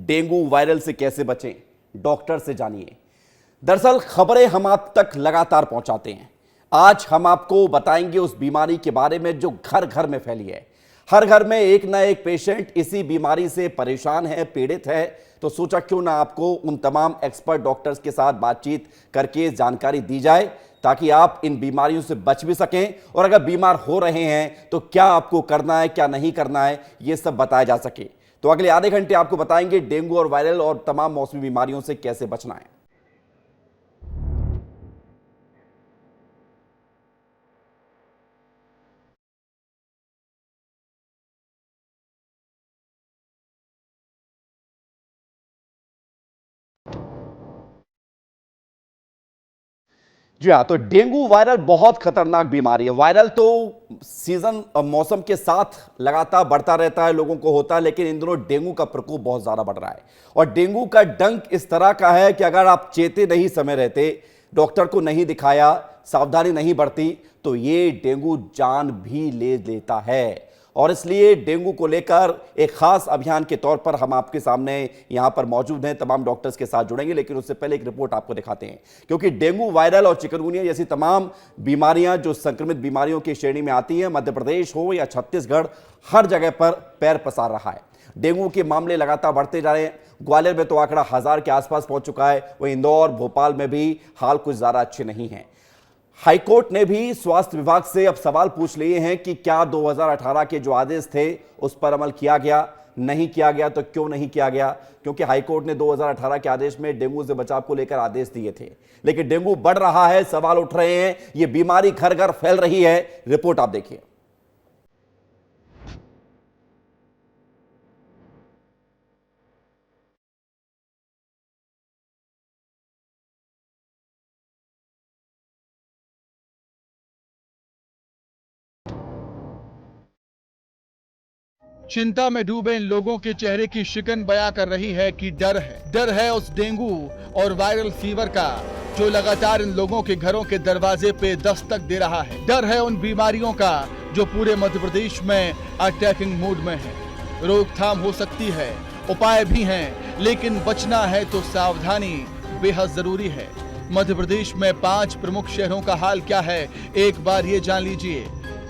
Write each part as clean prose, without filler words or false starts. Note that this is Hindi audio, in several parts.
डेंगू वायरल से कैसे बचें, डॉक्टर से जानिए। दरअसल खबरें हम आप तक लगातार पहुंचाते हैं। आज हम आपको बताएंगे उस बीमारी के बारे में जो घर घर में फैली है। हर घर में एक ना एक पेशेंट इसी बीमारी से परेशान है, पीड़ित है। तो सोचा क्यों ना आपको उन तमाम एक्सपर्ट डॉक्टर्स के साथ बातचीत करके जानकारी दी जाए, ताकि आप इन बीमारियों से बच भी सकें, और अगर बीमार हो रहे हैं तो क्या आपको करना है, क्या नहीं करना है, ये सब बताया जा सके। तो अगले आधे घंटे आपको बताएंगे डेंगू और वायरल और तमाम मौसमी बीमारियों से कैसे बचना है। जी हाँ, तो डेंगू वायरल बहुत खतरनाक बीमारी है। वायरल तो सीजन मौसम के साथ लगातार बढ़ता रहता है, लोगों को होता है, लेकिन इन दिनों डेंगू का प्रकोप बहुत ज्यादा बढ़ रहा है। और डेंगू का डंक इस तरह का है कि अगर आप चेते नहीं समय रहते, डॉक्टर को नहीं दिखाया, सावधानी नहीं बरती, तो ये डेंगू जान भी ले लेता है। और इसलिए डेंगू को लेकर एक खास अभियान के तौर पर हम आपके सामने यहां पर मौजूद हैं, तमाम डॉक्टर्स के साथ जुड़ेंगे। लेकिन उससे पहले एक रिपोर्ट आपको दिखाते हैं, क्योंकि डेंगू, वायरल और चिकनगुनिया जैसी तमाम बीमारियां जो संक्रमित बीमारियों की श्रेणी में आती हैं, मध्य प्रदेश हो या छत्तीसगढ़, हर जगह पर पैर पसार रहा है। डेंगू के मामले लगातार बढ़ते जा रहे हैं। ग्वालियर में तो आंकड़ा 1000 के आसपास पहुंच चुका है। वहीं इंदौर, भोपाल में भी हाल कुछ ज्यादा अच्छे नहीं हैं। हाईकोर्ट ने भी स्वास्थ्य विभाग से अब सवाल पूछ लिए हैं कि क्या 2018 के जो आदेश थे उस पर अमल किया गया, नहीं किया गया तो क्यों नहीं किया गया। क्योंकि हाईकोर्ट ने 2018 के आदेश में डेंगू से बचाव को लेकर आदेश दिए थे, लेकिन डेंगू बढ़ रहा है, सवाल उठ रहे हैं, यह बीमारी घर घर फैल रही है। रिपोर्ट आप देखिए। चिंता में डूबे इन लोगों के चेहरे की शिकन बयां कर रही है कि डर है उस डेंगू और वायरल फीवर का जो लगातार इन लोगों के घरों के दरवाजे पे दस्तक दे रहा है। डर है उन बीमारियों का जो पूरे मध्य प्रदेश में अटैकिंग मूड में है। रोकथाम हो सकती है, उपाय भी हैं, लेकिन बचना है तो सावधानी बेहद जरूरी है। मध्य प्रदेश में 5 प्रमुख शहरों का हाल क्या है, एक बार ये जान लीजिए।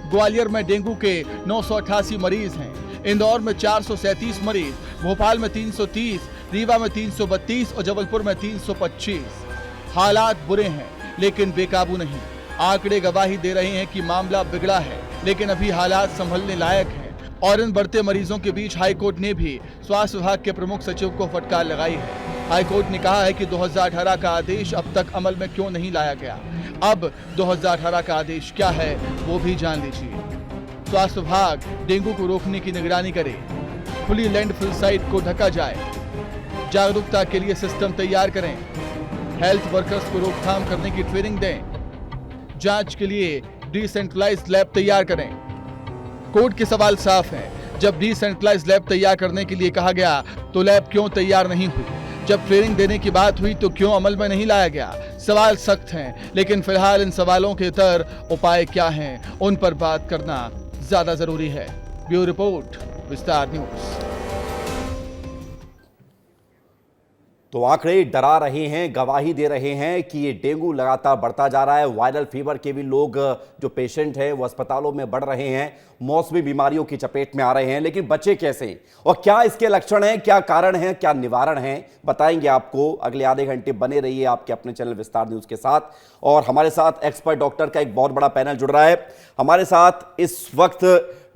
ग्वालियर में डेंगू के 988 मरीज हैं, इंदौर में 437 मरीज, भोपाल में 330, रीवा में 332 और जबलपुर में 325। हालात बुरे हैं लेकिन बेकाबू नहीं। आंकड़े गवाही दे रहे हैं कि मामला बिगड़ा है, लेकिन अभी हालात संभलने लायक हैं। और इन बढ़ते मरीजों के बीच हाईकोर्ट ने भी स्वास्थ्य विभाग के प्रमुख सचिव को फटकार लगाई है। हाईकोर्ट ने कहा है कि 2018 का आदेश अब तक अमल में क्यों नहीं लाया गया। अब 2018 का आदेश क्या है वो भी जान लीजिए। स्वास्थ्य विभाग डेंगू को रोकने की निगरानी करे, खुली लैंडफिल साइट को ढका जाए, जागरूकता के लिए सिस्टम तैयार करें, हेल्थ वर्कर्स को रोकथाम करने की ट्रेनिंग दें, जांच के लिए डिसेंट्रलाइज्ड लैब तैयार करें। कोर्ट के सवाल साफ हैं। जब डिसेंट्रलाइज्ड लैब तैयार करने के लिए कहा गया तो लैब क्यों तैयार नहीं हुई? जब ट्रेनिंग देने की बात हुई तो क्यों अमल में नहीं लाया गया? सवाल सख्त हैं, लेकिन फिलहाल इन सवालों के उत्तर, उपाय क्या हैं, उन पर बात करना ज्यादा जरूरी है। ब्यूरो रिपोर्ट, विस्तार न्यूज। तो आंकड़े डरा रहे हैं, गवाही दे रहे हैं कि ये डेंगू लगातार बढ़ता जा रहा है। वायरल फीवर के भी लोग जो पेशेंट हैं वो अस्पतालों में बढ़ रहे हैं, मौसमी बीमारियों की चपेट में आ रहे हैं। लेकिन बचे कैसे और क्या इसके लक्षण हैं, क्या कारण हैं, क्या निवारण हैं, बताएंगे आपको। अगले आधे घंटे बने रहिए आपके अपने चैनल विस्तार न्यूज के साथ। और हमारे साथ एक्सपर्ट डॉक्टर का एक बहुत बड़ा पैनल जुड़ रहा है। हमारे साथ इस वक्त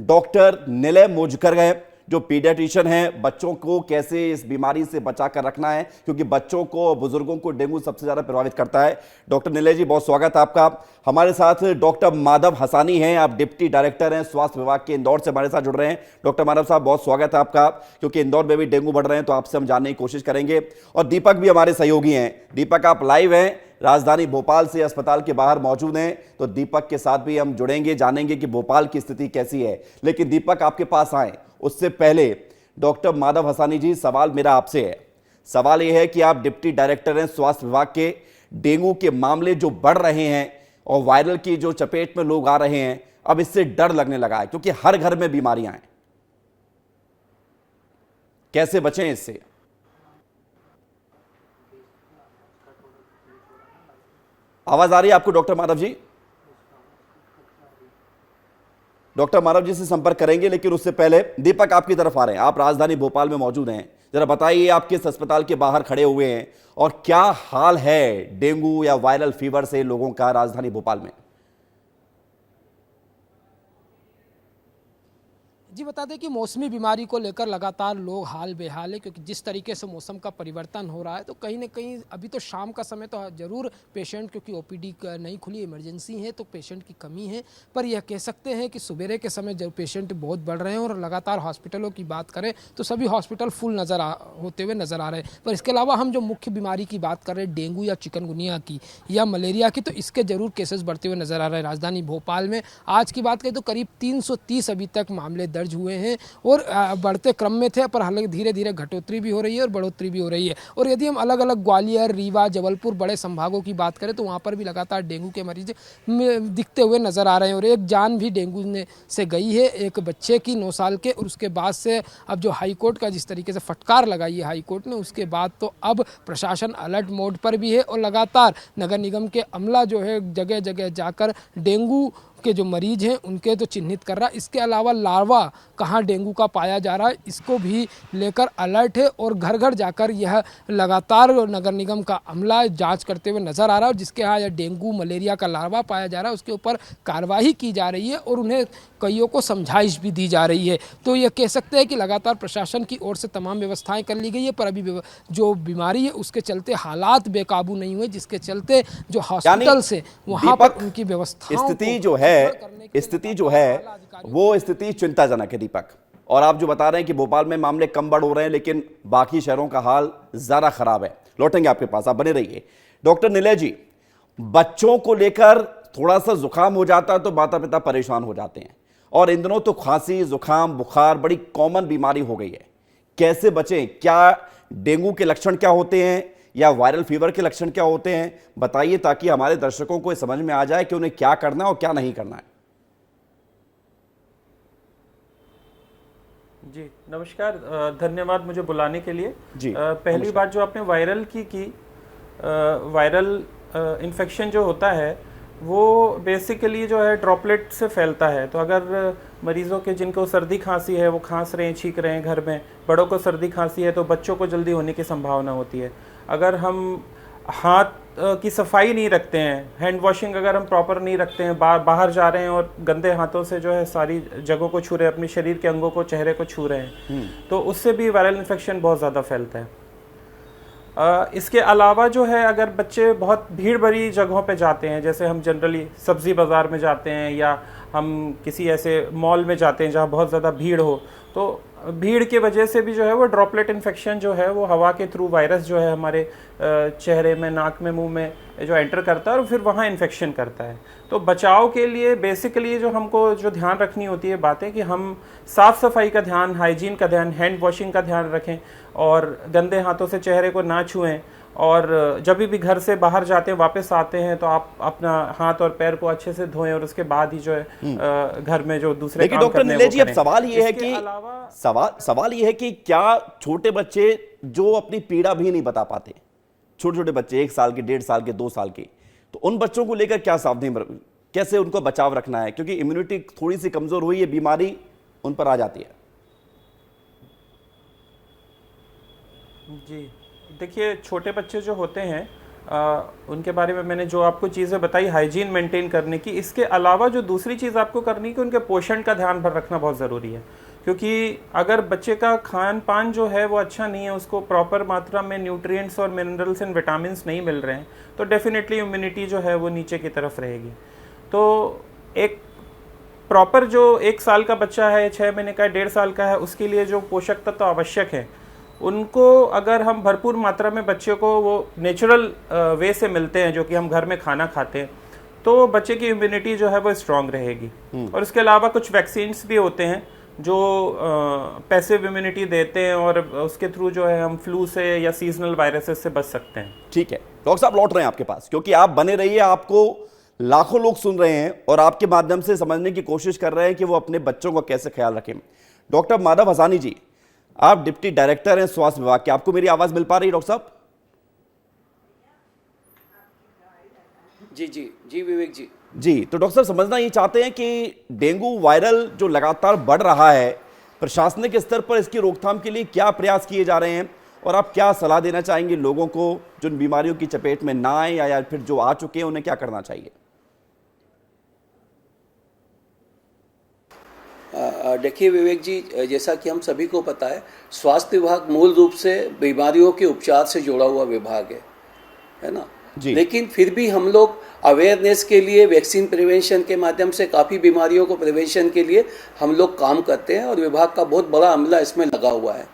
डॉक्टर निलय मोजकर हैं, जो पीडियाट्रिशियन हैं। बच्चों को कैसे इस बीमारी से बचा कर रखना है, क्योंकि बच्चों को और बुजुर्गों को डेंगू सबसे ज्यादा प्रभावित करता है। डॉक्टर निलय जी, बहुत स्वागत है आपका। हमारे साथ डॉक्टर माधव हसानी हैं, आप डिप्टी डायरेक्टर हैं स्वास्थ्य विभाग के, इंदौर से हमारे साथ जुड़ रहे हैं। डॉक्टर माधव साहब, बहुत स्वागत है आपका, क्योंकि इंदौर में भी डेंगू बढ़ रहे हैं तो आपसे हम जानने की कोशिश करेंगे। और दीपक भी हमारे सहयोगी हैं। दीपक, आप लाइव हैं, राजधानी भोपाल से अस्पताल के बाहर मौजूद हैं, तो दीपक के साथ भी हम जुड़ेंगे, जानेंगे कि भोपाल की स्थिति कैसी है। लेकिन दीपक, आपके पास आए उससे पहले डॉक्टर माधव हसानी जी, सवाल मेरा आपसे है। सवाल यह है कि आप डिप्टी डायरेक्टर हैं स्वास्थ्य विभाग के। डेंगू के मामले जो बढ़ रहे हैं और वायरल की जो चपेट में लोग आ रहे हैं, अब इससे डर लगने लगा है, क्योंकि हर घर में बीमारियां हैं। कैसे बचें इससे? आवाज आ रही है आपको डॉक्टर माधव जी? डॉक्टर माधव जी से संपर्क करेंगे, लेकिन उससे पहले दीपक आपकी तरफ आ रहे हैं। आप राजधानी भोपाल में मौजूद हैं, जरा बताइए आप किस अस्पताल के बाहर खड़े हुए हैं और क्या हाल है डेंगू या वायरल फीवर से लोगों का राजधानी भोपाल में? जी बता दें कि मौसमी बीमारी को लेकर लगातार लोग हाल बेहाल है, क्योंकि जिस तरीके से मौसम का परिवर्तन हो रहा है तो कहीं ना कहीं अभी तो शाम का समय तो ज़रूर पेशेंट, क्योंकि ओपीडी नहीं खुली, इमरजेंसी है तो पेशेंट की कमी है, पर यह कह सकते हैं कि सवेरे के समय जब पेशेंट बहुत बढ़ रहे हैं और लगातार हॉस्पिटलों की बात करें तो सभी हॉस्पिटल फुल होते हुए नज़र आ रहे हैं। पर इसके अलावा हम जो मुख्य बीमारी की बात कर रहे हैं, डेंगू या चिकनगुनिया की या मलेरिया की, तो इसके ज़रूर केसेस बढ़ते हुए नज़र आ रहे हैं राजधानी भोपाल में। आज की बात करें तो करीब 330 अभी तक मामले दर्ज हुए हैं और बढ़ते क्रम में थे, पर हालांकि धीरे धीरे घटोतरी भी हो रही है और बढ़ोतरी भी हो रही है। और यदि हम अलग अलग ग्वालियर, रीवा, जबलपुर बड़े संभागों की बात करें तो वहाँ पर भी लगातार डेंगू के मरीज दिखते हुए नजर आ रहे हैं और एक जान भी डेंगू से गई है, एक बच्चे की 9 साल के। और उसके बाद से अब जो हाईकोर्ट का जिस तरीके से फटकार लगाई है हाईकोर्ट ने, उसके बाद तो अब प्रशासन अलर्ट मोड पर भी है और लगातार नगर निगम के अमला जो है जगह जगह जाकर डेंगू के जो मरीज हैं उनके तो चिन्हित कर रहा है। इसके अलावा लार्वा कहाँ डेंगू का पाया जा रहा है इसको भी लेकर अलर्ट है और घर घर जाकर यह लगातार नगर निगम का अमला जांच करते हुए नजर आ रहा है। जिसके यहाँ यह डेंगू मलेरिया का लार्वा पाया जा रहा है उसके ऊपर कार्रवाई की जा रही है और उन्हें कईयों को समझाइश भी दी जा रही है। तो यह कह सकते हैं कि लगातार प्रशासन की ओर से तमाम व्यवस्थाएं कर ली गई है, पर अभी जो बीमारी है उसके चलते हालात बेकाबू नहीं हुए, जिसके चलते जो हॉस्पिटल से वहाँ पर उनकी व्यवस्था स्थिति जो है वो स्थिति चिंताजनक है दीपक। और आप जो बता रहे हैं कि भोपाल में मामले कम बढ़ हो रहे हैं लेकिन बाकी शहरों का हाल ज्यादा खराब है। लौटेंगे आपके पास, आप बने रहिए। डॉक्टर निलय जी, बच्चों को लेकर थोड़ा सा जुकाम हो जाता है तो माता पिता परेशान हो जाते हैं और इन दिनों तो खांसी, जुकाम, बुखार बड़ी कॉमन बीमारी हो गई है। कैसे बचें? क्या डेंगू के लक्षण क्या होते हैं या वायरल फीवर के लक्षण क्या होते हैं, बताइए ताकि हमारे दर्शकों को समझ में आ जाए कि उन्हें क्या करना है और क्या नहीं करना है। जी नमस्कार, धन्यवाद मुझे बुलाने के लिए। जी पहली बात जो आपने वायरल की वायरल इन्फेक्शन जो होता है वो बेसिकली जो है ड्रॉपलेट से फैलता है। तो अगर मरीज़ों के जिनको सर्दी खांसी है वो खांस रहे हैं, छींक रहे हैं घर में, बड़ों को सर्दी खांसी है तो बच्चों को जल्दी होने की संभावना होती है। अगर हम हाथ की सफाई नहीं रखते हैं, हैंड वॉशिंग अगर हम प्रॉपर नहीं रखते हैं, बाहर जा रहे हैं और गंदे हाथों से जो है सारी जगहों को छू रहे हैं, अपने शरीर के अंगों को, चेहरे को छू रहे हैं, तो उससे भी वायरल इन्फेक्शन बहुत ज़्यादा फैलता है। इसके अलावा जो है अगर बच्चे बहुत भीड़ भरी जगहों पे जाते हैं, जैसे हम जनरली सब्ज़ी बाज़ार में जाते हैं या हम किसी ऐसे मॉल में जाते हैं जहाँ बहुत ज़्यादा भीड़ हो, तो भीड़ की वजह से भी जो है वो ड्रॉपलेट इन्फेक्शन जो है वो हवा के थ्रू वायरस जो है हमारे चेहरे में, नाक में, मुंह में जो एंटर करता है और फिर वहाँ इन्फेक्शन करता है। तो बचाव के लिए बेसिकली जो हमको जो ध्यान रखनी होती है बातें कि हम साफ़ सफाई का ध्यान, हाइजीन का ध्यान, हैंड वॉशिंग का ध्यान रखें और गंदे हाथों से चेहरे को ना छुएं। और जब भी घर से बाहर जाते हैं, वापस आते हैं तो आप अपना हाथ और पैर को अच्छे से धोएं और उसके बाद ही जो है घर में जो दूसरे काम डॉक्टर करने हैं निलय वो जी, अब करें। सवाल ये है कि सवाल ये है कि क्या छोटे बच्चे जो अपनी पीड़ा भी नहीं बता पाते, छोटे छोटे बच्चे 1 साल के, 1.5 साल के, 2 साल के, तो उन बच्चों को लेकर क्या सावधानी, कैसे उनको बचाव रखना है? क्योंकि इम्यूनिटी थोड़ी सी कमजोर हुई है, बीमारी उन पर आ जाती है। जी देखिए, छोटे बच्चे जो होते हैं उनके बारे में मैंने जो आपको चीज़ें बताई हाइजीन मेंटेन करने की, इसके अलावा जो दूसरी चीज़ आपको करनी है कि उनके पोषण का ध्यान रखना बहुत ज़रूरी है। क्योंकि अगर बच्चे का खान पान जो है वो अच्छा नहीं है, उसको प्रॉपर मात्रा में न्यूट्रिएंट्स और मिनरल्स एंड विटामिन्स नहीं मिल रहे हैं, तो डेफिनेटली इम्यूनिटी जो है वो नीचे की तरफ रहेगी। तो एक प्रॉपर जो 1 साल का बच्चा है, 6 महीने का है, 1.5 साल का है, उसके लिए जो पोषक तत्व आवश्यक है उनको अगर हम भरपूर मात्रा में बच्चे को वो नेचुरल वे से मिलते हैं, जो कि हम घर में खाना खाते हैं, तो बच्चे की इम्यूनिटी जो है वो स्ट्रांग रहेगी। और इसके अलावा कुछ वैक्सीन्स भी होते हैं जो पैसिव इम्यूनिटी देते हैं और उसके थ्रू जो है हम फ्लू से या सीजनल वायरसेस से बच सकते हैं। ठीक है डॉक्टर साहब, लौट रहे हैं आपके पास क्योंकि आप बने रहिए, आपको लाखों लोग सुन रहे हैं और आपके माध्यम से समझने की कोशिश कर रहे हैं कि वो अपने बच्चों का कैसे ख्याल रखें। डॉक्टर माधव हसानी जी, आप डिप्टी डायरेक्टर हैं स्वास्थ्य विभाग के, आपको मेरी आवाज मिल पा रही है डॉक्टर साहब? जी जी जी विवेक जी। जी, तो डॉक्टर साहब समझना ये चाहते हैं कि डेंगू वायरल जो लगातार बढ़ रहा है, प्रशासनिक स्तर पर इसकी रोकथाम के लिए क्या प्रयास किए जा रहे हैं और आप क्या सलाह देना चाहेंगे लोगों को जो इन बीमारियों की चपेट में ना आए या फिर जो आ चुके हैं उन्हें क्या करना चाहिए? देखिए विवेक जी, जैसा कि हम सभी को पता है, स्वास्थ्य विभाग मूल रूप से बीमारियों के उपचार से जुड़ा हुआ विभाग है ना। जी। लेकिन फिर भी हम लोग अवेयरनेस के लिए, वैक्सीन प्रिवेंशन के माध्यम से काफ़ी बीमारियों को प्रिवेंशन के लिए हम लोग काम करते हैं और विभाग का बहुत बड़ा अमला इसमें लगा हुआ है।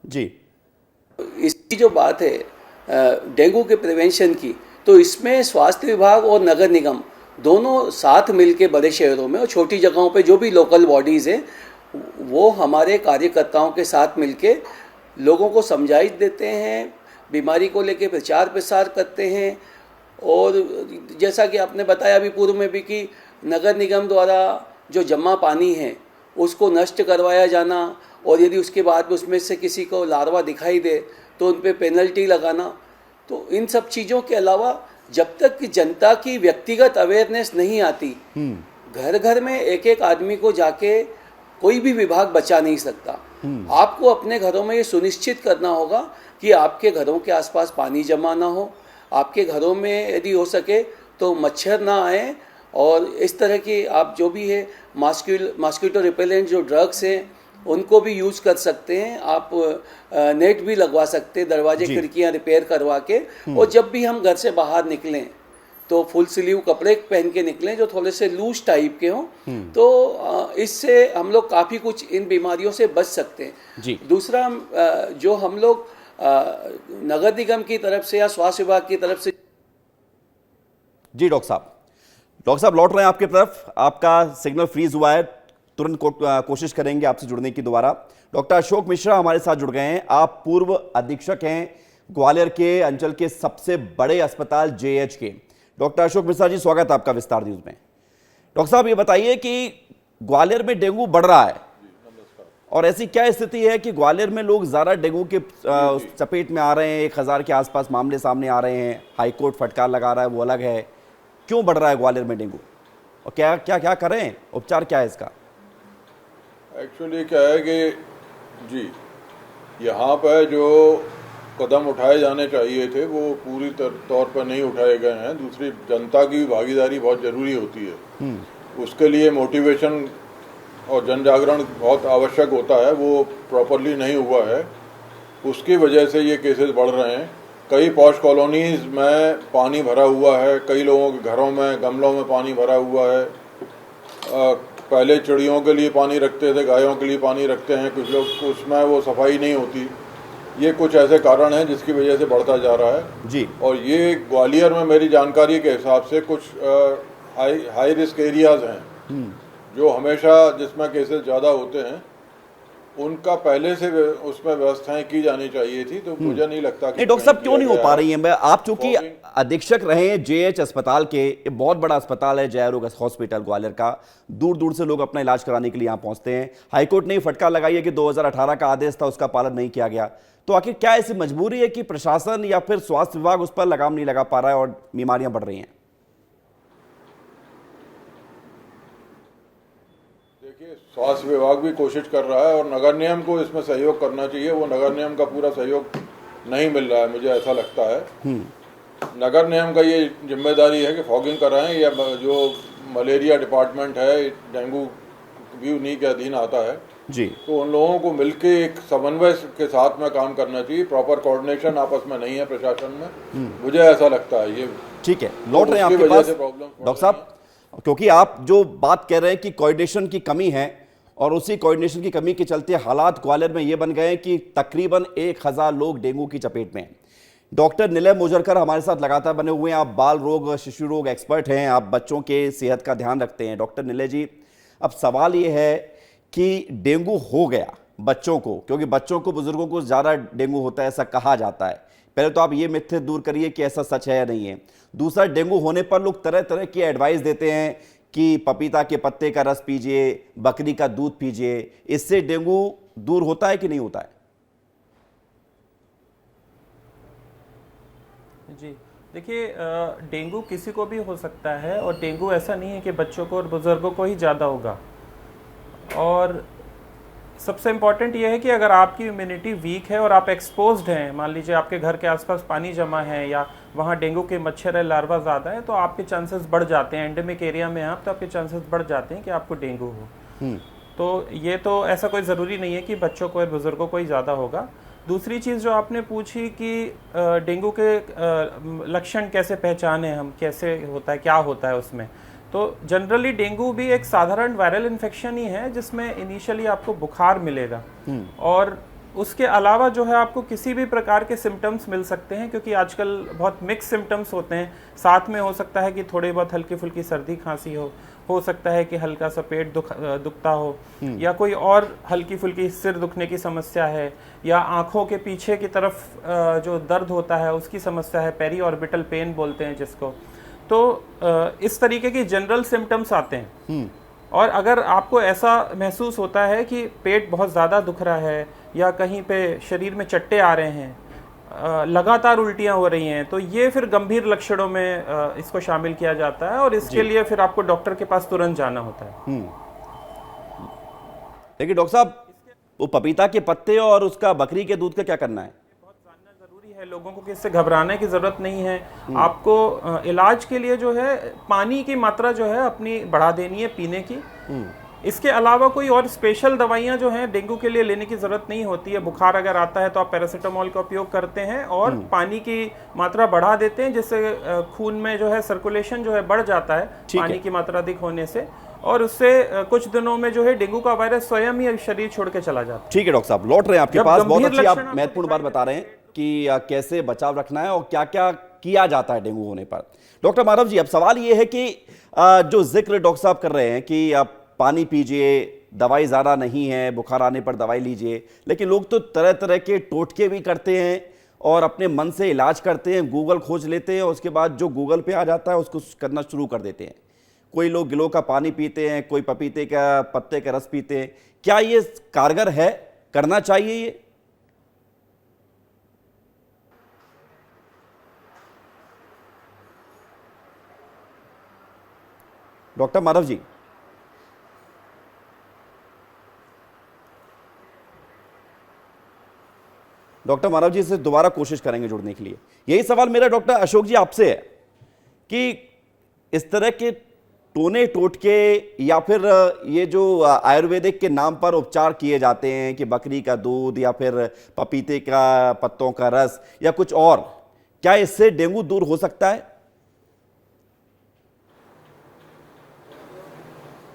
जी, इसकी जो बात है डेंगू के प्रिवेंशन की, तो इसमें स्वास्थ्य विभाग और नगर निगम दोनों साथ मिलके बड़े शहरों में और छोटी जगहों पे जो भी लोकल बॉडीज़ हैं वो हमारे कार्यकर्ताओं के साथ मिलके लोगों को समझाइश देते हैं, बीमारी को लेके प्रचार प्रसार करते हैं। और जैसा कि आपने बताया अभी पूर्व में भी कि नगर निगम द्वारा जो जमा पानी है उसको नष्ट करवाया जाना और यदि उसके बाद उसमें से किसी को लार्वा दिखाई दे तो उन पे पेनल्टी लगाना। तो इन सब चीज़ों के अलावा जब तक कि जनता की व्यक्तिगत अवेयरनेस नहीं आती, घर घर में एक एक आदमी को जाके कोई भी विभाग बचा नहीं सकता। आपको अपने घरों में ये सुनिश्चित करना होगा कि आपके घरों के आसपास पानी जमा ना हो, आपके घरों में यदि हो सके तो मच्छर ना आए, और इस तरह की आप जो भी है मॉस्किटो रिपेलेंट जो ड्रग्स हैं उनको भी यूज़ कर सकते हैं। आप नेट भी लगवा सकते हैं, दरवाजे खिड़कियां रिपेयर करवा के। और जब भी हम घर से बाहर निकलें तो फुल स्लीव कपड़े पहन के निकलें जो थोड़े से लूज टाइप के हों, तो इससे हम लोग काफ़ी कुछ इन बीमारियों से बच सकते हैं। जी। दूसरा, जो हम लोग नगर निगम की तरफ से या स्वास्थ्य विभाग की तरफ से। जी डॉक्टर साहब लौट रहे हैं आपकी तरफ, आपका सिग्नल फ्रीज हुआ है, तुरंत कोशिश करेंगे आपसे जुड़ने की दोबारा। डॉक्टर अशोक मिश्रा हमारे साथ जुड़ गए हैं। आप पूर्व अधीक्षक हैं ग्वालियर के अंचल के सबसे बड़े अस्पताल जेएच के। डॉक्टर अशोक मिश्रा जी, स्वागत है आपका विस्तार न्यूज में। डॉक्टर साहब ये बताइए कि ग्वालियर में डेंगू बढ़ रहा है और ऐसी क्या स्थिति है कि ग्वालियर में लोग ज्यादा डेंगू के चपेट में आ रहे हैं? 1000 के आसपास मामले सामने आ रहे हैं, हाईकोर्ट फटकार लगा रहा है, वो अलग है। क्यों बढ़ रहा है ग्वालियर में डेंगू और क्या क्या क्या करें, उपचार क्या है इसका? एक्चुअली क्या है कि जी यहाँ पर जो कदम उठाए जाने चाहिए थे वो पूरी तौर पर नहीं उठाए गए हैं। दूसरी, जनता की भागीदारी बहुत ज़रूरी होती है, उसके लिए मोटिवेशन और जन जागरण बहुत आवश्यक होता है, वो प्रॉपरली नहीं हुआ है। उसकी वजह से ये केसेस बढ़ रहे हैं। कई पॉश कॉलोनीज़ में पानी भरा हुआ है, कई लोगों के घरों में गमलों में पानी भरा हुआ है। पहले चिड़ियों के लिए पानी रखते थे, गायों के लिए पानी रखते हैं कुछ लोग, उसमें वो सफाई नहीं होती। ये कुछ ऐसे कारण हैं जिसकी वजह से बढ़ता जा रहा है जी। और ये ग्वालियर में मेरी जानकारी के हिसाब से कुछ हाई रिस्क एरियाज हैं जो हमेशा जिसमें केसेस ज़्यादा होते हैं, उनका पहले से उसमें व्यवस्थाएं की जानी चाहिए थी। तो मुझे नहीं लगता कि डॉक्टर साहब क्यों नहीं हो पा रही है? मैं आप चूंकि अधीक्षक रहे हैं जेएच अस्पताल के, ये बहुत बड़ा अस्पताल है जयरोग हॉस्पिटल ग्वालियर का, दूर दूर से लोग अपना इलाज कराने के लिए यहाँ पहुंचते हैं। हाईकोर्ट ने फटकार लगाई है कि 2018 का आदेश था, उसका पालन नहीं किया गया। तो आखिर क्या ऐसी मजबूरी है कि प्रशासन या फिर स्वास्थ्य विभाग उस पर लगाम नहीं लगा पा रहा है और बीमारियां बढ़ रही हैं? देखिए, स्वास्थ्य विभाग भी कोशिश कर रहा है और नगर निगम को इसमें सहयोग करना चाहिए। वो नगर निगम का पूरा सहयोग नहीं मिल रहा है, मुझे ऐसा लगता है। नगर निगम का ये जिम्मेदारी है कि फॉगिंग कराएं, या जो मलेरिया डिपार्टमेंट है, डेंगू भी उन्हीं के अधीन आता है जी। तो उन लोगों को मिलके एक समन्वय के साथ में काम करना चाहिए। प्रॉपर कोऑर्डिनेशन आपस में नहीं है प्रशासन में, मुझे ऐसा लगता है। ये ठीक है, लौट रहे हैं आपके पास डॉक्टर साहब, क्योंकि आप जो बात कह रहे हैं कि कोऑर्डिनेशन की कमी है और उसी कोऑर्डिनेशन की कमी के चलते हालात ग्वालियर में ये बन गए कि तकरीबन 1000 लोग डेंगू की चपेट में हैं। डॉक्टर निलय मोजरकर हमारे साथ लगातार बने हुए हैं। आप बाल रोग शिशु रोग एक्सपर्ट हैं, आप बच्चों के सेहत का ध्यान रखते हैं। डॉक्टर निलय जी, अब सवाल ये है कि डेंगू हो गया बच्चों को, क्योंकि बच्चों को, बुजुर्गों को ज़्यादा डेंगू होता है ऐसा कहा जाता है। पहले तो आप ये मिथ दूर करिए कि ऐसा सच है या नहीं है। दूसरा, डेंगू होने पर लोग तरह तरह की एडवाइस देते हैं कि पपीता के पत्ते का रस पीजिए, बकरी का दूध पीजिए, इससे डेंगू दूर होता है कि नहीं होता है? जी, देखिए, डेंगू किसी को भी हो सकता है, और डेंगू ऐसा नहीं है कि बच्चों को और बुजुर्गों को ही ज़्यादा होगा। और सबसे इम्पॉर्टेंट ये है कि अगर आपकी इम्यूनिटी वीक है और आप एक्सपोज्ड हैं, मान लीजिए आपके घर के आसपास पानी जमा है या वहाँ डेंगू के मच्छर है, लार्वा ज़्यादा है, तो आपके चांसेस बढ़ जाते हैं। एंडेमिक एरिया में आप तो आपके चांसेस बढ़ जाते हैं कि आपको डेंगू हो। तो ये तो ऐसा कोई ज़रूरी नहीं है कि बच्चों को और बुज़ुर्गों को ही ज़्यादा होगा। दूसरी चीज़ जो आपने पूछी कि डेंगू के लक्षण कैसे पहचाने हम, कैसे होता है, क्या होता है उसमें, तो जनरली डेंगू भी एक साधारण वायरल इन्फेक्शन ही है जिसमें इनिशियली आपको बुखार मिलेगा, और उसके अलावा जो है आपको किसी भी प्रकार के सिम्टम्स मिल सकते हैं, क्योंकि आजकल बहुत मिक्स सिम्टम्स होते हैं। साथ में हो सकता है कि थोड़ी बहुत हल्की फुल्की सर्दी खांसी हो सकता है कि हल्का सा पेट दुखता हो, या कोई और हल्की फुल्की सिर दुखने की समस्या है, या आंखों के पीछे की तरफ जो दर्द होता है उसकी समस्या है, पेरी ऑर्बिटल पेन बोलते हैं जिसको। तो इस तरीके की जनरल सिम्टम्स आते हैं। और अगर आपको ऐसा महसूस होता है कि पेट बहुत ज़्यादा दुख रहा है या कहीं पे शरीर में चट्टे आ रहे हैं, लगातार उल्टियाँ हो रही हैं, तो ये फिर गंभीर लक्षणों में इसको शामिल किया जाता है, और इसके लिए फिर आपको डॉक्टर के पास तुरंत जाना होता है। लेकिन डॉक्टर साहब, वो पपीता के पत्ते और उसका बकरी के दूध का क्या करना है? जरूरी है लोगों को कि इससे घबराने की जरूरत नहीं है। आपको इलाज के लिए जो है पानी की मात्रा जो है अपनी बढ़ा देनी है पीने की। इसके अलावा कोई और स्पेशल दवाइयां जो हैं डेंगू के लिए लेने की जरूरत नहीं होती है। बुखार अगर आता है तो आप पैरासीटामोल का उपयोग करते हैं और पानी की मात्रा बढ़ा देते हैं, जिससे खून में जो है सर्कुलेशन जो है बढ़ जाता है पानी की मात्रा अधिक होने से, और उससे कुछ दिनों में जो है डेंगू का वायरस स्वयं ही शरीर छोड़ के चला जाता है। ठीक है डॉक्टर साहब, लौट रहे हैं आपके पास। बहुत अच्छी आप महत्वपूर्ण बात बता रहे हैं कि कैसे बचाव रखना है और क्या क्या किया जाता है डेंगू होने पर। डॉक्टर माधव जी, अब सवाल ये है कि जो जिक्र डॉक्टर साहब कर रहे हैं कि आप पानी पीजिए, दवाई ज़्यादा नहीं है, बुखार आने पर दवाई लीजिए, लेकिन लोग तो तरह तरह के टोटके भी करते हैं और अपने मन से इलाज करते हैं, गूगल खोज लेते हैं और उसके बाद जो गूगल पे आ जाता है उसको करना शुरू कर देते हैं। कोई लोग गिलों का पानी पीते हैं, कोई पपीते का पत्ते का रस पीते हैं। क्या ये कारगर है? करना चाहिए ये? डॉक्टर माधव जी, डॉक्टर माधव जी से दोबारा कोशिश करेंगे जुड़ने के लिए। यही सवाल मेरा डॉक्टर अशोक जी आपसे है कि इस तरह के टोने टोटके या फिर ये जो आयुर्वेदिक के नाम पर उपचार किए जाते हैं कि बकरी का दूध या फिर पपीते का पत्तों का रस या कुछ और, क्या इससे डेंगू दूर हो सकता है?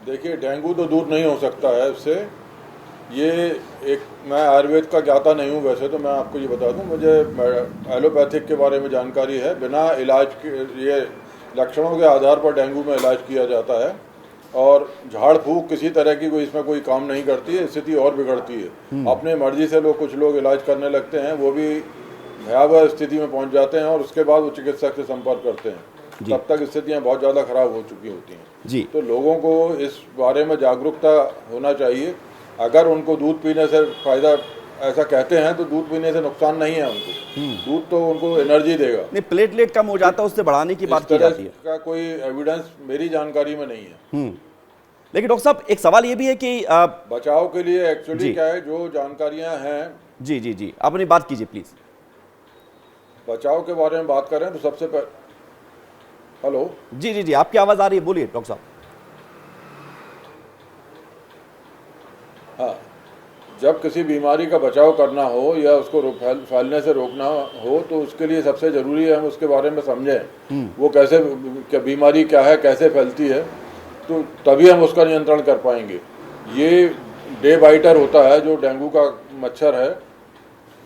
देखिए, डेंगू तो दूर नहीं हो सकता है इससे। ये एक, मैं आयुर्वेद का ज्ञाता नहीं हूँ वैसे तो, मैं आपको ये बता दूँ, मुझे एलोपैथिक के बारे में जानकारी है। बिना इलाज के, ये लक्षणों के आधार पर डेंगू में इलाज किया जाता है और झाड़ फूक किसी तरह की कोई इसमें कोई काम नहीं करती है, स्थिति और बिगड़ती है। अपने मर्जी से कुछ लोग इलाज करने लगते हैं, वो भी भयावह स्थिति में पहुंच जाते हैं और उसके बाद वो चिकित्सक से संपर्क करते हैं, तब तक स्थितियां बहुत ज़्यादा खराब हो चुकी होती हैं। तो लोगों को इस बारे में जागरूकता होना चाहिए। अगर उनको दूध पीने से फायदा ऐसा कहते हैं तो दूध पीने से नुकसान नहीं है उनको। दूध तो उनको एनर्जी देगा। नहीं, प्लेटलेट कम हो जाता है, उससे बढ़ाने की बात की जाती है। का कोई एविडेंस मेरी जानकारी में नहीं है। लेकिन डॉक्टर साहब, एक सवाल ये भी है कि बचाव के लिए एक्चुअली क्या है, जो जानकारियां हैं। जी जी जी, अपनी बात कीजिए प्लीज। बचाव के बारे में बात करें तो सबसे पहले, हेलो, जी जी जी, आपकी आवाज आ रही है, बोलिए डॉक्टर साहब। हाँ, जब किसी बीमारी का बचाव करना हो या उसको फैलने से रोकना हो तो उसके लिए सबसे ज़रूरी है हम उसके बारे में समझें, वो कैसे, क्या बीमारी क्या है, कैसे फैलती है, तो तभी हम उसका नियंत्रण कर पाएंगे। ये डे बाइटर होता है जो डेंगू का मच्छर है,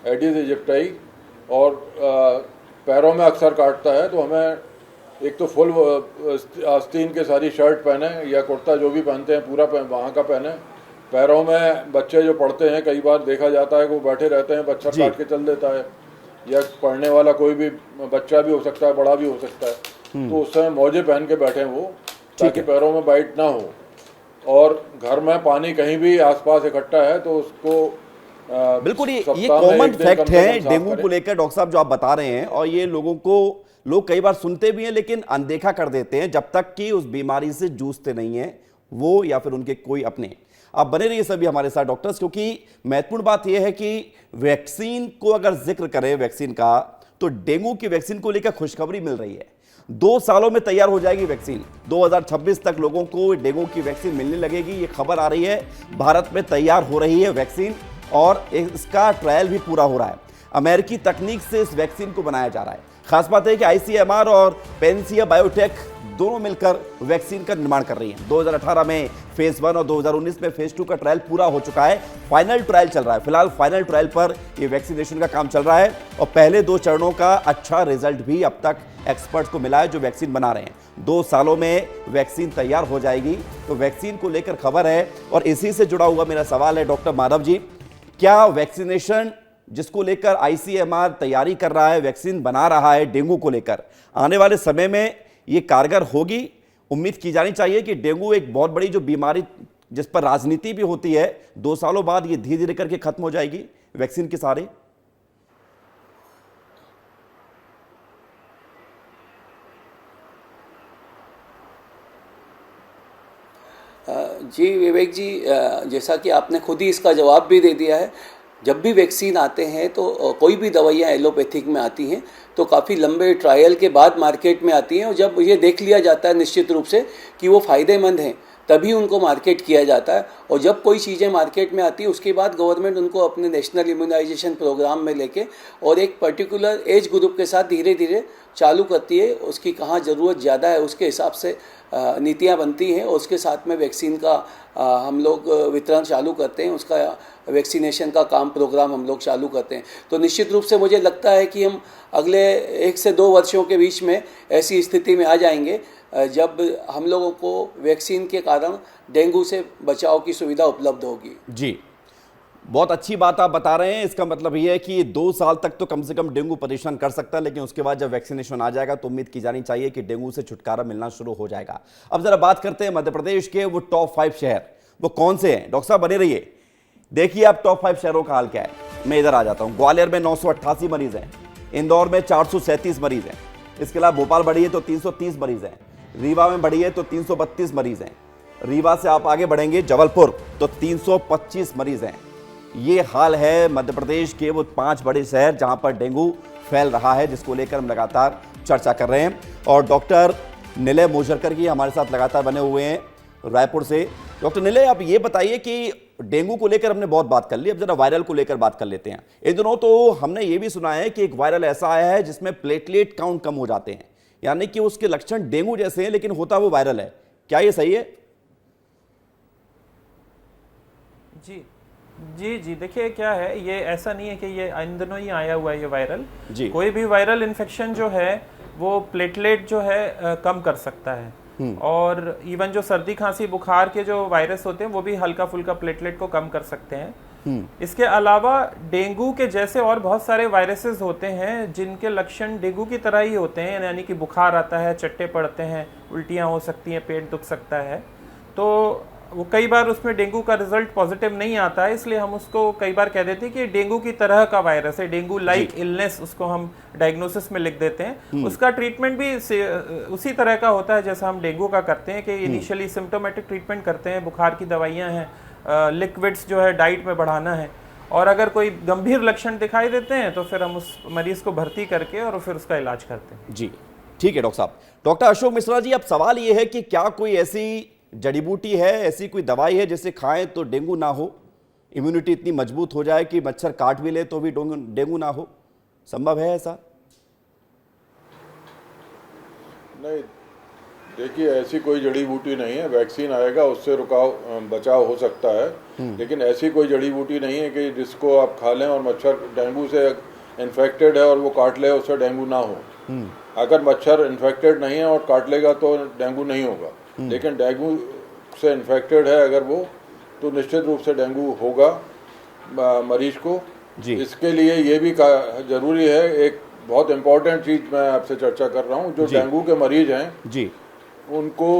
एडिस इजिप्टाई, और पैरों में अक्सर काटता है। तो हमें एक तो फुल आस्तीन के सारी शर्ट पहने या कुर्ता जो भी पहनते हैं पूरा वहाँ का पहने। पैरों में बच्चे जो पढ़ते हैं, कई बार देखा जाता है कि वो बैठे रहते हैं, बच्चा काट के चल देता है, या पढ़ने वाला कोई भी बच्चा भी हो सकता है, बड़ा भी हो सकता है, तो उस समय मोजे पहन के बैठे वो, ताकि पैरों में बाइट ना हो। और घर में पानी कहीं भी आसपास इकट्ठा है तो उसको बिल्कुल ये सप्ताह में कॉमन एक दिन फैक्ट कम से है कम साफ डेंगू करें। को लेकर डॉक्टर साहब जो आप बता रहे हैं, और ये लोग कई बार सुनते भी हैं लेकिन अनदेखा कर देते हैं जब तक कि उस बीमारी से जूझते नहीं हैं वो या फिर उनके कोई अपने। आप बने रहिए सभी हमारे साथ डॉक्टर्स, क्योंकि महत्वपूर्ण बात यह है कि वैक्सीन को अगर जिक्र करें वैक्सीन का, तो डेंगू की वैक्सीन को लेकर खुशखबरी मिल रही है। 2 सालों में तैयार हो जाएगी वैक्सीन। 2026 तक लोगों को डेंगू की वैक्सीन मिलने लगेगी, ये खबर आ रही है। भारत में तैयार हो रही है वैक्सीन और इसका ट्रायल भी पूरा हो रहा है। अमेरिकी तकनीक से इस वैक्सीन को बनाया जा रहा है। खास बात है कि आईसीएमआर और पेंसिया बायोटेक दोनों मिलकर वैक्सीन का निर्माण कर रही हैं। 2018 में फेज 1 और 2019 में फेज 2 का ट्रायल पूरा हो चुका है। फाइनल ट्रायल चल रहा है। फिलहाल फाइनल ट्रायल पर यह वैक्सीनेशन का काम चल रहा है और पहले 2 चरणों का अच्छा रिजल्ट भी अब तक एक्सपर्ट्स को मिला है जो वैक्सीन बना रहे हैं। 2 सालों में वैक्सीन तैयार हो जाएगी। तो वैक्सीन को लेकर खबर है और इसी से जुड़ा हुआ मेरा सवाल है डॉक्टर माधव जी, क्या वैक्सीनेशन जिसको लेकर आईसीएमआर तैयारी कर रहा है, वैक्सीन बना रहा है डेंगू को लेकर, आने वाले समय में ये कारगर होगी? उम्मीद की जानी चाहिए कि डेंगू एक बहुत बड़ी जो बीमारी जिस पर राजनीति भी होती है, 2 सालों बाद ये धीरे धीरे करके खत्म हो जाएगी वैक्सीन के सहारे। जी विवेक जी, जैसा कि आपने खुद ही इसका जवाब भी दे दिया है, जब भी वैक्सीन आते हैं तो कोई भी दवाइयाँ एलोपैथिक में आती हैं तो काफ़ी लंबे ट्रायल के बाद मार्केट में आती हैं और जब ये देख लिया जाता है निश्चित रूप से कि वो फ़ायदेमंद हैं तभी उनको मार्केट किया जाता है। और जब कोई चीज़ें मार्केट में आती है उसके बाद गवर्नमेंट उनको अपने नेशनल इम्यूनाइजेशन प्रोग्राम में लेके और एक पर्टिकुलर एज ग्रुप के साथ धीरे धीरे चालू करती है। उसकी कहाँ ज़रूरत ज़्यादा है उसके हिसाब से नीतियाँ बनती हैं और उसके साथ में वैक्सीन का हम लोग वितरण चालू करते हैं, उसका वैक्सीनेशन का काम प्रोग्राम हम लोग चालू करते हैं। तो निश्चित रूप से मुझे लगता है कि हम अगले 1 से 2 वर्षों के बीच में ऐसी स्थिति में आ जाएंगे जब हम लोगों को वैक्सीन के कारण डेंगू से बचाव की सुविधा उपलब्ध होगी। जी, बहुत अच्छी बात आप बता रहे हैं। इसका मतलब ये है कि 2 साल तक तो कम से कम डेंगू परेशान कर सकता है, लेकिन उसके बाद जब वैक्सीनेशन आ जाएगा तो उम्मीद की जानी चाहिए कि डेंगू से छुटकारा मिलना शुरू हो जाएगा। अब जरा बात करते हैं मध्य प्रदेश के वो टॉप 5 शहर, वो कौन से हैं? डॉक्टर साहब बने रहिए। देखिए आप टॉप 5 शहरों का हाल क्या है। मैं इधर आ जाता हूं। ग्वालियर में 988 मरीज हैं, इंदौर में 437 मरीज हैं, इसके अलावा भोपाल बढ़ी है तो 330 मरीज हैं, रीवा में बढ़ी है तो 332 मरीज हैं, रीवा से आप आगे बढ़ेंगे जबलपुर तो 325 मरीज हैं। ये हाल है मध्य प्रदेश के वो 5 बड़े शहर जहां पर डेंगू फैल रहा है, जिसको लेकर हम लगातार चर्चा कर रहे हैं। और डॉक्टर निलय मोजरकर की हमारे साथ लगातार बने हुए हैं रायपुर से। डॉक्टर निलय, आप ये बताइए कि डेंगू को लेकर हमने बहुत बात कर ली, अब जरा वायरल को लेकर बात कर लेते हैं। इन दिनों तो हमने ये भी सुना है कि एक वायरल ऐसा आया है जिसमें प्लेटलेट काउंट कम हो जाते हैं, यानी कि उसके लक्षण डेंगू जैसे हैं लेकिन होता वो वायरल है। क्या ये सही है? जी, देखिए क्या है, ये ऐसा नहीं है कि ये इन दिनों ही आया हुआ है ये वायरल। जी। कोई भी वायरल इन्फेक्शन जो है वो प्लेटलेट जो है कम कर सकता है। और इवन जो सर्दी खांसी बुखार के जो वायरस होते हैं वो भी हल्का फुल्का प्लेटलेट को कम कर सकते हैं। इसके अलावा डेंगू के जैसे और बहुत सारे वायरसेस होते हैं जिनके लक्षण डेंगू की तरह ही होते हैं, यानी कि बुखार आता है, चट्टे पड़ते हैं, उल्टियाँ हो सकती हैं, पेट दुख सकता है। तो वो कई बार उसमें डेंगू का रिजल्ट पॉजिटिव नहीं आता है, इसलिए हम उसको कई बार कह देते हैं कि डेंगू की तरह का वायरस है, डेंगू लाइक इलनेस उसको हम डायग्नोसिस में लिख देते हैं। उसका ट्रीटमेंट भी उसी तरह का होता है जैसा हम डेंगू का करते हैं कि इनिशियली सिम्टोमेटिक ट्रीटमेंट करते हैं, बुखार की दवाइयाँ हैं, लिक्विड्स जो है डाइट में बढ़ाना है, और अगर कोई गंभीर लक्षण दिखाई देते हैं तो फिर हम उस मरीज को भर्ती करके और फिर उसका इलाज करते हैं। जी ठीक है डॉक्टर साहब। डॉक्टर अशोक मिश्रा जी, अब सवाल ये है कि क्या कोई ऐसी जड़ी बूटी है, ऐसी कोई दवाई है जिसे खाएं तो डेंगू ना हो, इम्यूनिटी इतनी मजबूत हो जाए कि मच्छर काट भी ले तो भी डेंगू ना हो? संभव है ऐसा? नहीं, देखिए ऐसी कोई जड़ी बूटी नहीं है। वैक्सीन आएगा उससे बचाव हो सकता है, लेकिन ऐसी कोई जड़ी बूटी नहीं है कि जिसको आप खा लें और मच्छर डेंगू से इन्फेक्टेड है और वो काट ले उससे डेंगू ना हो। अगर मच्छर इन्फेक्टेड नहीं है और काट लेगा तो डेंगू नहीं होगा, लेकिन डेंगू से इन्फेक्टेड है अगर वो, तो निश्चित रूप से डेंगू होगा मरीज को। जी। इसके लिए ये भी जरूरी है, एक बहुत इम्पोर्टेंट चीज मैं आपसे चर्चा कर रहा हूँ, जो डेंगू के मरीज हैं जी, उनको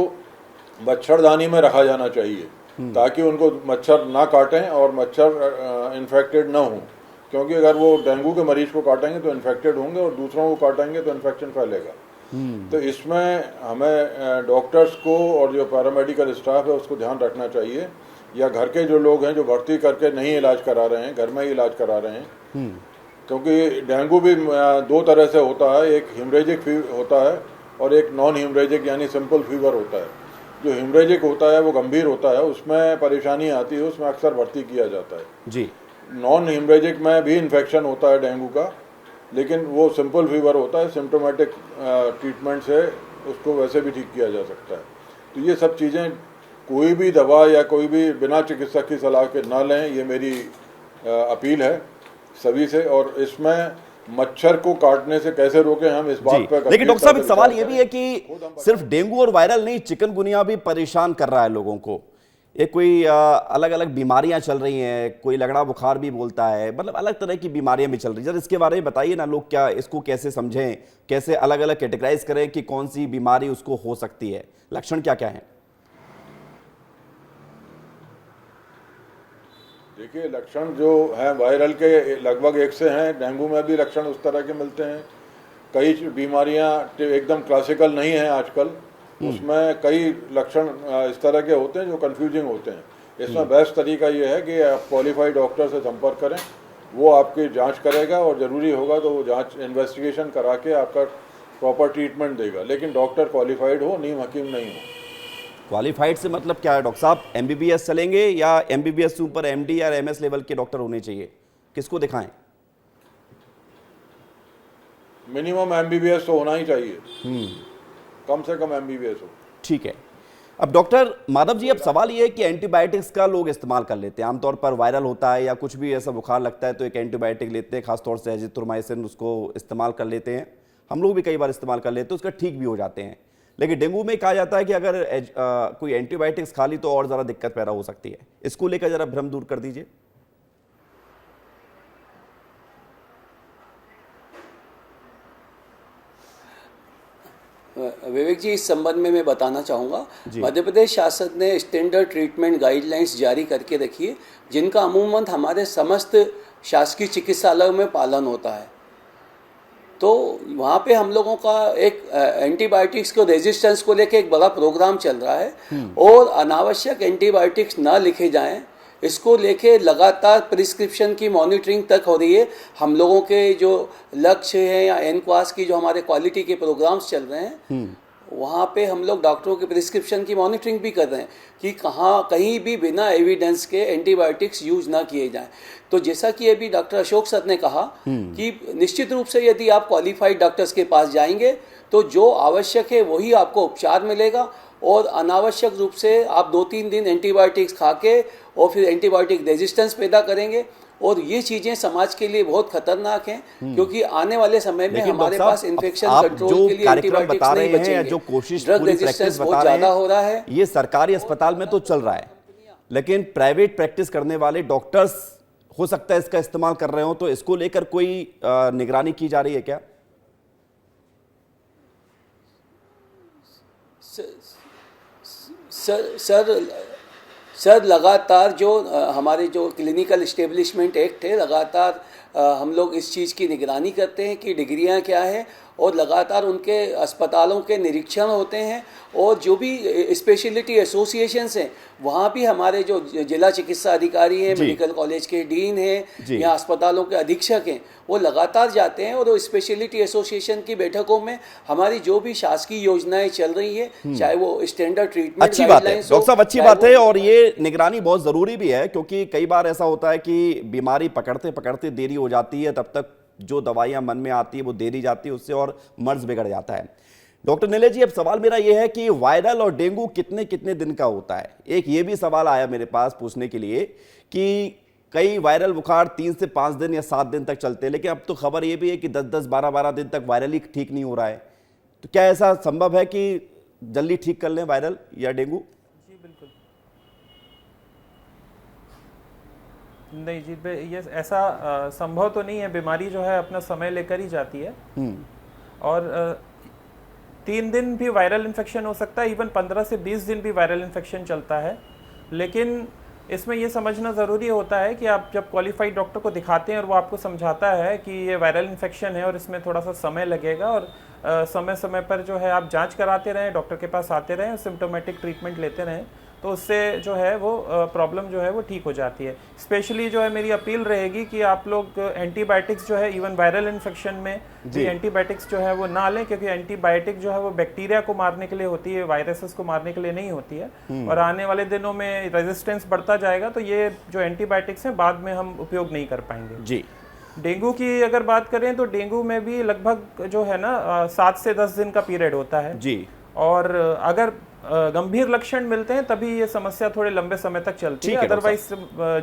मच्छरदानी में रखा जाना चाहिए। ताकि उनको मच्छर ना काटें और मच्छर इन्फेक्टेड ना हो, क्योंकि अगर वो डेंगू के मरीज को काटेंगे तो इन्फेक्टेड होंगे और दूसरों को काटेंगे तो इन्फेक्शन फैलेगा। तो इसमें हमें डॉक्टर्स को और जो पैरामेडिकल स्टाफ है उसको ध्यान रखना चाहिए, या घर के जो लोग हैं जो भर्ती करके नहीं इलाज करा रहे हैं, घर में ही इलाज करा रहे हैं, क्योंकि डेंगू भी दो तरह से होता है, एक हिमरेजिक होता है और एक नॉन हिमरेजिक यानी सिंपल फीवर होता है। जो हिमरेजिक होता है वो गंभीर होता है, उसमें परेशानी आती है, उसमें अक्सर भर्ती किया जाता है जी। नॉन हिमरेजिक में भी इन्फेक्शन होता है डेंगू का, लेकिन वो सिंपल फीवर होता है, सिम्टोमेटिक ट्रीटमेंट से उसको वैसे भी ठीक किया जा सकता है। तो ये सब चीज़ें, कोई भी दवा या कोई भी बिना चिकित्सक की सलाह के ना लें, ये मेरी अपील है सभी से। और इसमें मच्छर को काटने से कैसे रोकें, हम इस बात पर। लेकिन डॉक्टर साहब एक सवाल ये भी है कि सिर्फ डेंगू और वायरल नहीं, चिकनगुनिया भी परेशान कर रहा है लोगों को। ये कोई अलग अलग बीमारियां चल रही हैं, कोई लगड़ा बुखार भी बोलता है, मतलब अलग तरह की बीमारियां भी चल रही हैं। जरा इसके बारे में बताइए ना, लोग क्या इसको कैसे समझें, कैसे अलग अलग कैटेगराइज करें कि कौन सी बीमारी उसको हो सकती है, लक्षण क्या क्या है? देखिए, लक्षण जो है वायरल के लगभग एक से हैं, डेंगू में भी लक्षण उस तरह के मिलते हैं। कई बीमारियां एकदम क्लासिकल नहीं हैं आजकल, उसमें कई लक्षण इस तरह के होते हैं जो कंफ्यूजिंग होते हैं। इसमें बेस्ट तरीका ये है कि आप क्वालिफाइड डॉक्टर से संपर्क करें, वो आपकी जांच करेगा और ज़रूरी होगा तो वो जांच इन्वेस्टिगेशन करा के आपका प्रॉपर ट्रीटमेंट देगा, लेकिन डॉक्टर क्वालिफाइड हो, नीम हकीम नहीं हो। क्वालिफाइड से मतलब क्या है डॉक्टर साहब? MBBS चलेंगे या MBBS से ऊपर MD या MS लेवल के डॉक्टर होने चाहिए? किसको दिखाएं? मिनिमम MBBS तो होना ही चाहिए, कम से कम MBBS हो। ठीक है। अब डॉक्टर माधव जी, अब सवाल ये है कि एंटीबायोटिक्स का लोग इस्तेमाल कर लेते हैं। आमतौर पर वायरल होता है या कुछ भी ऐसा बुखार लगता है तो एक एंटीबायोटिक लेते हैं, खासतौर से एजिथ्रोमाइसिन, उसको इस्तेमाल कर लेते हैं। हम लोग भी कई बार इस्तेमाल कर लेते हैं, उसका ठीक भी हो जाते हैं। लेकिन डेंगू में कहा जाता है कि अगर कोई एंटीबायोटिक्स खा ली तो और ज़्यादा दिक्कत पैदा हो सकती है। इसको लेकर जरा भ्रम दूर कर दीजिए। विवेक जी, इस संबंध में मैं बताना चाहूँगा, मध्य प्रदेश शासन ने स्टैंडर्ड ट्रीटमेंट गाइडलाइंस जारी करके रखी है, जिनका अमूमन हमारे समस्त शासकीय चिकित्सालयों में पालन होता है। तो वहाँ पे हम लोगों का एक एंटीबायोटिक्स को रेजिस्टेंस को लेके एक बड़ा प्रोग्राम चल रहा है और अनावश्यक एंटीबायोटिक्स ना लिखे जाएं, इसको लेके लगातार प्रिस्क्रिप्शन की मॉनिटरिंग तक हो रही है। हम लोगों के जो लक्ष्य हैं या एनक्वास की जो हमारे क्वालिटी के प्रोग्राम्स चल रहे हैं, वहाँ पे हम लोग डॉक्टरों के प्रिस्क्रिप्शन की मॉनिटरिंग भी कर रहे हैं कि कहीं भी बिना एविडेंस के एंटीबायोटिक्स यूज ना किए जाएं। तो जैसा कि अभी डॉक्टर अशोक सर ने कहा कि निश्चित रूप से यदि आप क्वालिफाइड डॉक्टर्स के पास जाएंगे तो जो आवश्यक है वही आपको उपचार मिलेगा, और अनावश्यक रूप से आप 2-3 दिन एंटीबायोटिक्स खा के और फिर एंटीबायोटिक रेजिस्टेंस पैदा करेंगे, और ये चीजें समाज के लिए बहुत खतरनाक हैं, क्योंकि आने वाले समय में हमारे पास इन्फेक्शन कंट्रोल के लिए एंटीबायोटिक्स नहीं बचेंगे। जो कोशिश, ड्रग रेजिस्टेंस बहुत ज्यादा हो रहा है। ये सरकारी अस्पताल में तो चल रहा है, लेकिन प्राइवेट प्रैक्टिस करने वाले डॉक्टर्स हो सकता है इसका इस्तेमाल कर रहे हो, तो इसको लेकर कोई निगरानी की जा रही है क्या? सर लगातार जो हमारे जो क्लिनिकल इस्टेब्लिशमेंट एक्ट है, लगातार हम लोग इस चीज़ की निगरानी करते हैं कि डिग्रियां क्या है, और लगातार उनके अस्पतालों के निरीक्षण होते हैं, और जो भी स्पेशलिटी एसोसिएशंस हैं वहाँ भी हमारे जो जिला चिकित्सा अधिकारी हैं, मेडिकल कॉलेज के डीन हैं या अस्पतालों के अधीक्षक हैं, वो लगातार जाते हैं, और स्पेशलिटी एसोसिएशन की बैठकों में हमारी जो भी शासकीय योजनाएं चल रही है, चाहे वो स्टैंडर्ड ट्रीटमेंट, अच्छी बात है डॉक्टर साहब, अच्छी बात है, और ये निगरानी बहुत जरूरी भी है, क्योंकि कई बार ऐसा होता है कि बीमारी पकड़ते पकड़ते देरी हो जाती है, तब तक जो दवाइयां मन में आती है वो देरी जाती है, उससे और मर्ज बिगड़ जाता है। डॉक्टर नीलेश जी, अब सवाल मेरा ये है कि वायरल और डेंगू कितने कितने दिन का होता है? एक ये भी सवाल आया मेरे पास पूछने के लिए कि कई वायरल बुखार 3 से 5 दिन या 7 दिन तक चलते हैं, लेकिन अब तो खबर ये भी है कि 10-10, 12-12 दिन तक वायरल ही ठीक नहीं हो रहा है। तो क्या ऐसा संभव है कि जल्दी ठीक कर लें वायरल या डेंगू? जी बिल्कुल नहीं जी, ये ऐसा संभव तो नहीं है। बीमारी जो है अपना समय लेकर ही जाती है, और 3 दिन भी वायरल इन्फेक्शन हो सकता है, इवन 15 से 20 दिन भी वायरल इन्फेक्शन चलता है। लेकिन इसमें ये समझना ज़रूरी होता है कि आप जब क्वालिफाइड डॉक्टर को दिखाते हैं और वो आपको समझाता है कि ये वायरल इन्फेक्शन है और इसमें थोड़ा सा समय लगेगा और समय समय पर जो है आप जांच कराते रहें, डॉक्टर के पास आते रहें, सिम्टोमेटिक ट्रीटमेंट लेते रहें, तो उससे जो है वो प्रॉब्लम जो है वो ठीक हो जाती है। स्पेशली जो है मेरी अपील रहेगी कि आप लोग एंटीबायोटिक्स जो है इवन वायरल इन्फेक्शन में भी एंटीबायोटिक्स जो है वो ना लें, क्योंकि एंटीबायोटिक जो है वो बैक्टीरिया को मारने के लिए होती है, वायरसेस को मारने के लिए नहीं होती है। और आने वाले दिनों में रेजिस्टेंस बढ़ता जाएगा तो ये जो एंटीबायोटिक्स हैं बाद में हम उपयोग नहीं कर पाएंगे। जी। डेंगू की अगर बात करें तो डेंगू में भी लगभग जो है ना 7 से 10 दिन का पीरियड होता है जी। और अगर गंभीर लक्षण मिलते हैं तभी ये समस्या थोड़े लंबे समय तक चलती है। अदरवाइज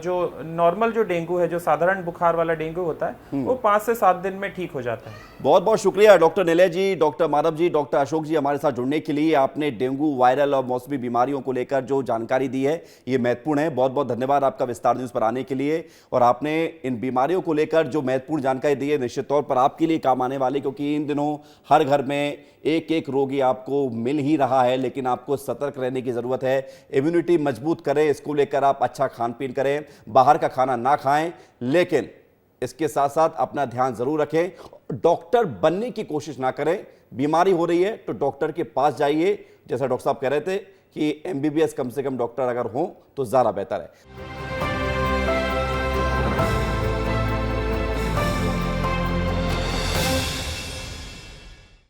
जो नॉर्मल जो डेंगू है, जो साधारण बुखार वाला डेंगू होता है, वो 5 से 7 दिन में ठीक हो जाता है। बहुत बहुत शुक्रिया डॉक्टर निलय जी, डॉक्टर माधव जी, डॉक्टर अशोक जी हमारे साथ जुड़ने के लिए। आपने डेंगू, वायरल और मौसमी बीमारियों को लेकर जो जानकारी दी है ये महत्वपूर्ण है। बहुत बहुत धन्यवाद आपका विस्तार न्यूज पर आने के लिए। और आपने इन बीमारियों को लेकर जो महत्वपूर्ण जानकारी दी है निश्चित तौर पर आपके लिए काम आने वाली, क्योंकि इन दिनों हर घर में एक एक रोगी आपको मिल ही रहा है। लेकिन आपको सतर्क रहने की जरूरत है, इम्यूनिटी मजबूत करें, इसको लेकर आप अच्छा खान पीन करें, बाहर का खाना ना खाएं, लेकिन इसके साथ साथ अपना ध्यान जरूर रखें। डॉक्टर बनने की कोशिश ना करें। बीमारी हो रही है तो डॉक्टर के पास जाइए। जैसा डॉक्टर साहब कह रहे थे कि एमबीबीएस कम से कम डॉक्टर अगर हो तो ज्यादा बेहतर है।